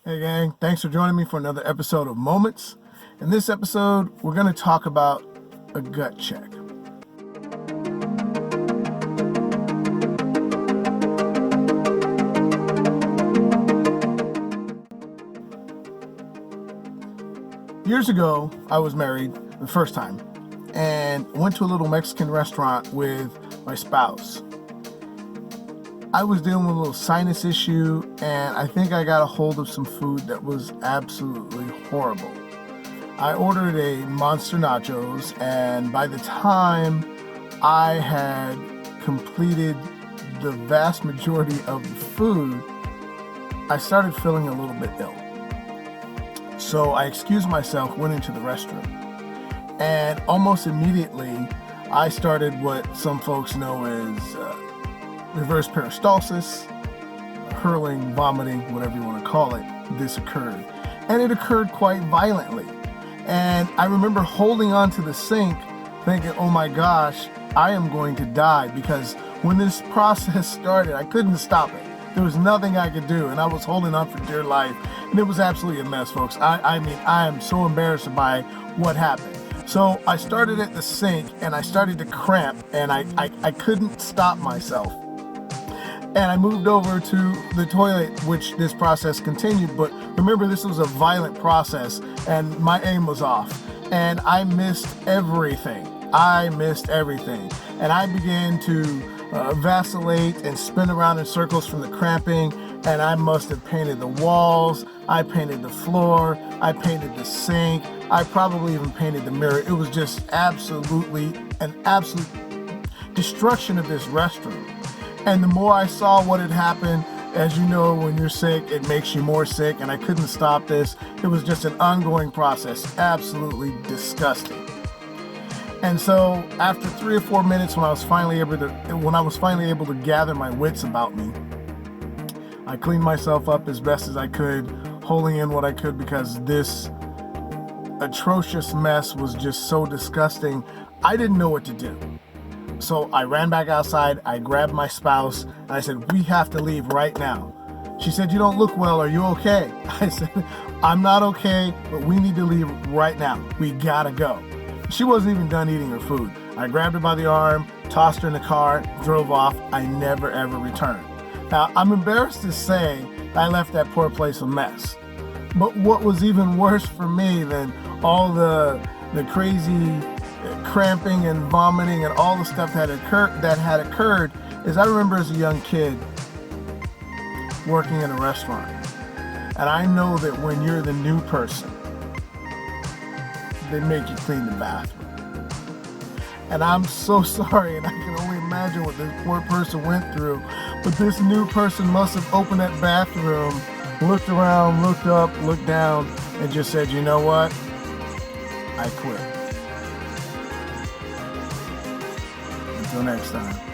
Hey gang, thanks for joining me for another episode of Moments. In this episode, we're going to talk about a gut check. Years ago, I was married the first time and went to a little Mexican restaurant with my spouse. I was dealing with a little sinus issue, and I think I got a hold of some food that was absolutely horrible. I ordered a Monster Nachos, and by the time I had completed the vast majority of the food, I started feeling a little bit ill. So I excused myself, went into the restroom, and almost immediately I started what some folks know as reverse peristalsis, hurling, vomiting, whatever you want to call it. This occurred, and it occurred quite violently. And I remember holding onto the sink thinking, oh my gosh, I am going to die, because when this process started, I couldn't stop it. There was nothing I could do, and I was holding on for dear life, and it was absolutely a mess, folks. I mean, I am so embarrassed by what happened. So I started at the sink, and I started to cramp, and I couldn't stop myself. And I moved over to the toilet, which this process continued. But remember, this was a violent process, and my aim was off. And I missed everything. And I began to vacillate and spin around in circles from the cramping. And I must have painted the walls. I painted the floor. I painted the sink. I probably even painted the mirror. It was just absolute destruction of this restroom. And the more I saw what had happened, as you know, when you're sick, it makes you more sick, and I couldn't stop this. It was just an ongoing process, absolutely disgusting. And so after 3 or 4 minutes, when I was finally able to gather my wits about me, I cleaned myself up as best as I could, holding in what I could, because this atrocious mess was just so disgusting. I didn't know what to do. So I ran back outside, I grabbed my spouse, and I said, we have to leave right now. She said, you don't look well, are you okay? I said, I'm not okay, but we need to leave right now. We gotta go. She wasn't even done eating her food. I grabbed her by the arm, tossed her in the car, drove off. I never ever returned. Now, I'm embarrassed to say I left that poor place a mess. But what was even worse for me than all the crazy cramping and vomiting and all the stuff that had occurred is I remember as a young kid working in a restaurant, and I know that when you're the new person, they make you clean the bathroom. And I'm so sorry, and I can only imagine what this poor person went through, but this new person must have opened that bathroom, looked around, looked up, looked down, and just said, you know what, I quit. Until next time.